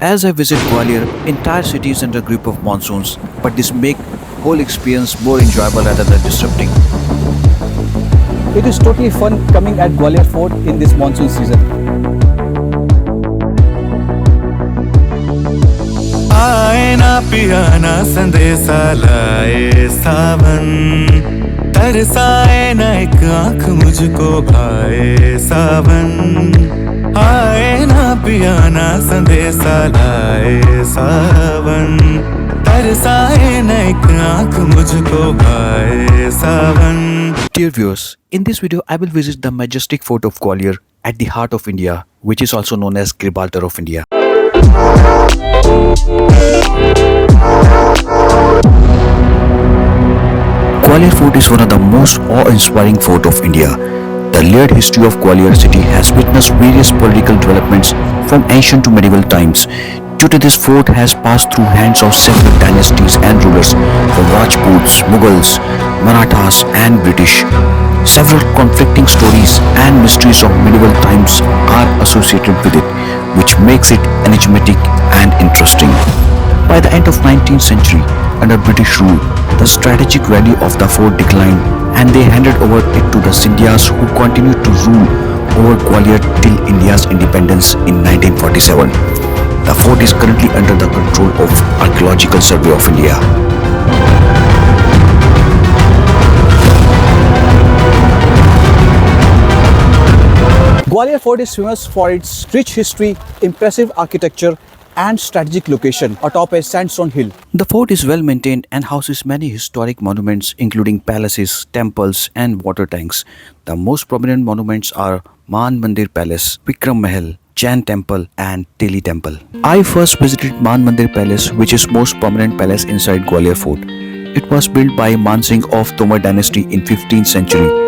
As I visit Gwalior, entire city is under grip of monsoons, but this make whole experience more enjoyable rather than disrupting. It is totally fun coming at Gwalior Fort in this monsoon season. आए ना पिया ना संदेशा लाए सावन तरसाए ना एक आँख मुझको भाए सावन आए ना पिया ना संदेशा लाए सावन तरसाए ना एक आँख मुझको भाए सावन. Dear viewers, in this video I will visit the majestic fort of Gwalior at the heart of India, which is also known as Girbaltar of India. Gwalior Fort is one of the most awe-inspiring fort of India. The layered history of Gwalior city has witnessed various political developments from ancient to medieval times. Due to this, fort has passed through hands of several dynasties and rulers from Rajputs, Mughals, Marathas and British. Several conflicting stories and mysteries of medieval times are associated with it, which makes it enigmatic and interesting. By the end of 19th century, under British rule, the strategic value of the fort declined and they handed over it to the Scinidas, who continued to rule over Gwalior till India's independence in 1947. The fort is currently under the control of Archaeological Survey of India. Gwalior Fort is famous for its rich history, impressive architecture and strategic location atop a sandstone hill. The fort is well maintained and houses many historic monuments including palaces, temples and water tanks. The most prominent monuments are Man Mandir Palace, Vikram Mahal, Jain Temple and Teli Temple. I first visited Man Mandir Palace, which is most prominent palace inside Gwalior Fort. It was built by Mansingh of Tomar dynasty in 15th century.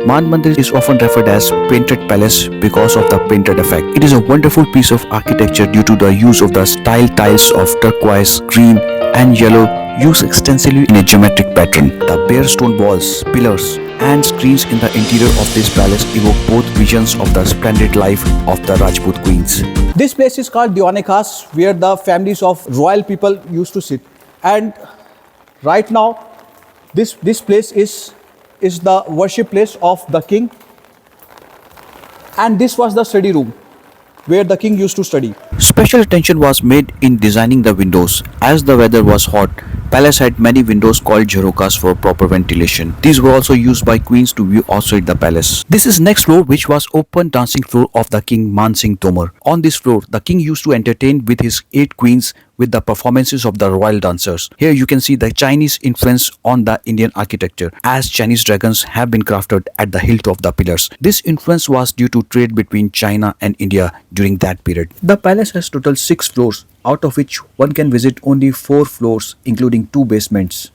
Man Mandir is often referred as painted palace because of the painted effect. It is a wonderful piece of architecture due to the use of the style tiles of turquoise, green and yellow used extensively in a geometric pattern. The bare stone walls, pillars and screens in the interior of this palace evoke both visions of the splendid life of the Rajput queens. This place is called Khas, where the families of royal people used to sit. And right now, this place is the worship place of the king, and this was the study room where the king used to study. Special attention was made in designing the windows. As the weather was hot, palace had many windows called jharokas for proper ventilation. These were also used by queens to view outside the palace. This is next floor, which was open dancing floor of the king Mansingh Tomar. On this floor, the king used to entertain with his 8 queens with the performances of the royal dancers. Here you can see the Chinese influence on the Indian architecture, as Chinese dragons have been crafted at the hilt of the pillars. This influence was due to trade between China and India during that period. The palace has total 6 floors, out of which one can visit only 4 floors, including 2 basements.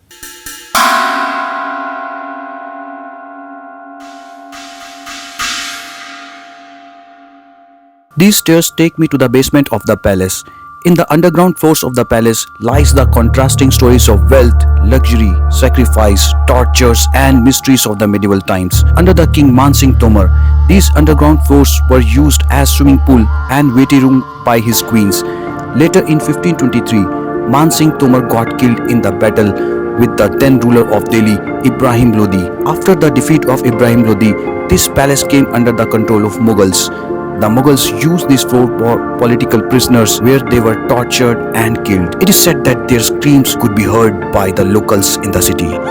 These stairs take me to the basement of the palace. In the underground floors of the palace lies the contrasting stories of wealth, luxury, sacrifice, tortures and mysteries of the medieval times. Under the king Mansingh Tomar, these underground floors were used as swimming pool and waiting room by his queens. Later in 1523, Mansingh Tomar got killed in the battle with the then ruler of Delhi, Ibrahim Lodi. After the defeat of Ibrahim Lodi, this palace came under the control of Mughals. The Mughals used this fort for political prisoners where they were tortured and killed. It is said that their screams could be heard by the locals in the city. You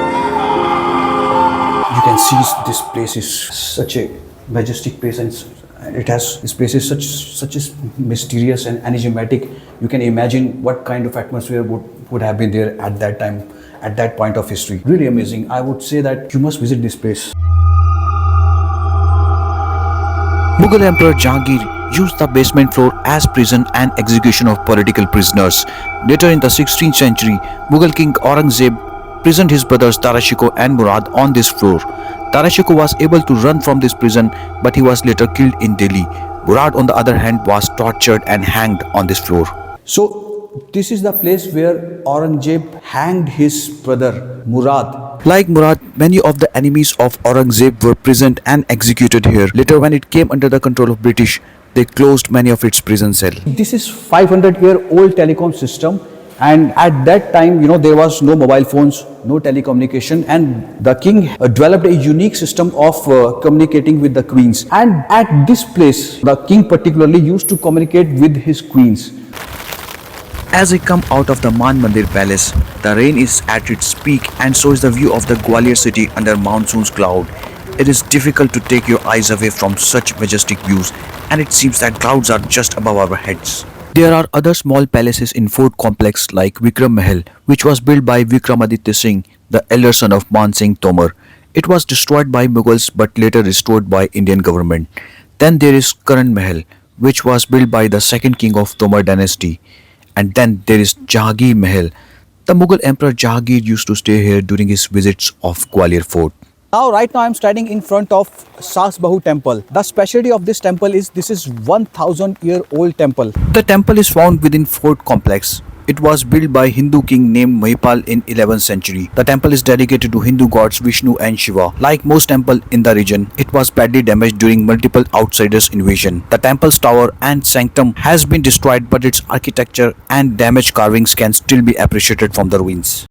can see this place is such a majestic place, and this place is such a mysterious and enigmatic. You can imagine what kind of atmosphere would have been there at that time, at that point of history. Really amazing. I would say that you must visit this place. Mughal Emperor Jahangir used the basement floor as prison and execution of political prisoners. Later in the 16th century, Mughal king Aurangzeb prisoned his brothers Tarashiko and Murad on this floor. Tarashiko was able to run from this prison, but he was later killed in Delhi. Murad, on the other hand, was tortured and hanged on this floor. So this is the place where Aurangzeb hanged his brother Murad. Like Murad, many of the enemies of Aurangzeb were prisoned and executed here. Later, when it came under the control of British, They closed many of its prison cells. This is 500-year-old telecom system, and at that time, there was no mobile phones, no telecommunication, and the king developed a unique system of communicating with the queens. And at this place, the king particularly used to communicate with his queens. As I come out of the Man Mandir palace, the rain is at its peak and so is the view of the Gwalior city under monsoon's cloud. It is difficult to take your eyes away from such majestic views, and it seems that clouds are just above our heads. There are other small palaces in fort complex like Vikram Mahal, which was built by Vikramaditya Singh, the elder son of Man Singh Tomar. It was destroyed by Mughals but later restored by Indian government. Then there is Karan Mahal, which was built by the second king of Tomar dynasty. And then there is Jahangir Mahal. The Mughal Emperor Jahangir used to stay here during his visits of Gwalior Fort. Right now I'm standing in front of Sas Bahu temple. The specialty of this temple is this is 1000-year-old temple. The temple is found within fort complex. It was built by Hindu king named Mahipal in 11th century. The temple is dedicated to Hindu gods Vishnu and Shiva. Like most temples in the region, it was badly damaged during multiple outsiders' invasion. The temple's tower and sanctum has been destroyed, but its architecture and damaged carvings can still be appreciated from the ruins.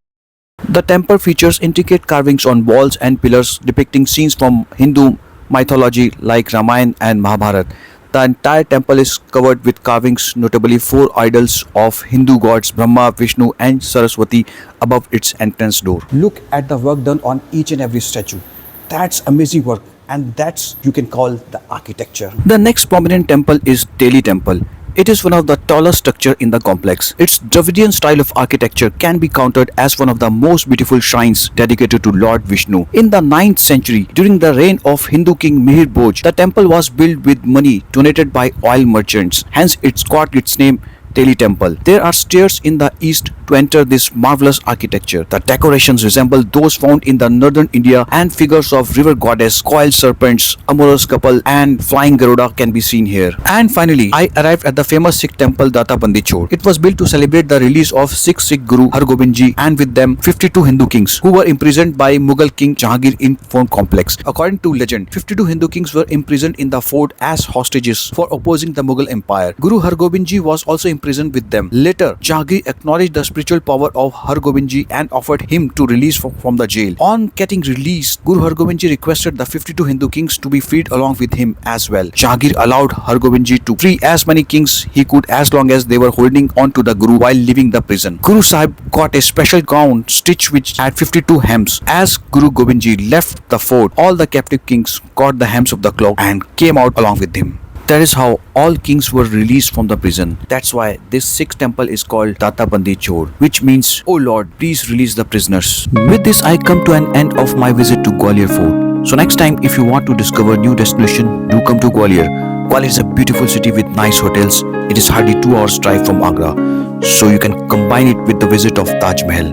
The temple features intricate carvings on walls and pillars depicting scenes from Hindu mythology like Ramayana and Mahabharata. The entire temple is covered with carvings, notably 4 idols of Hindu gods Brahma, Vishnu and Saraswati above its entrance door. Look at the work done on each and every statue. That's amazing work, and that's you can call the architecture. The next prominent temple is Delhi Temple. It is one of the tallest structure in the complex. Its Dravidian style of architecture can be counted as one of the most beautiful shrines dedicated to Lord Vishnu. In the 9th century, during the reign of Hindu king Mihir Bhoj, the temple was built with money donated by oil merchants. Hence, it got its name Delhi Temple. There are stairs in the east to enter this marvelous architecture. The decorations resemble those found in the northern India, and figures of river goddess, coiled serpents, amorous couple and flying Garuda can be seen here. And finally, I arrived at the famous Sikh temple Data Bandi Chhod. It was built to celebrate the release of Sikh Guru Har Gobind Ji and with them 52 Hindu kings who were imprisoned by Mughal king Jahangir in fort complex. According to legend, 52 Hindu kings were imprisoned in the fort as hostages for opposing the Mughal empire. Guru Har Gobind Ji was also imprisoned with them. Later, Jahangir acknowledged the spiritual power of Har Gobind Ji and offered him to release from the jail. On getting released, Guru Har Gobind Ji requested the 52 Hindu kings to be freed along with him as well. Jahangir allowed Har Gobind Ji to free as many kings he could as long as they were holding on to the Guru while leaving the prison. Guru Sahib got a special gown stitched which had 52 hems. As Guru Gobind Ji left the fort, all the captive kings got the hems of the cloak and came out along with him. That is how all kings were released from the prison. That's why this Sikh temple is called Data Bandi Chhod, which means, "Oh Lord, please release the prisoners." With this, I come to an end of my visit to Gwalior Fort. So next time, if you want to discover new destination, do come to Gwalior. Gwalior is a beautiful city with nice hotels. It is hardly 2 hours drive from Agra, so you can combine it with the visit of Taj Mahal.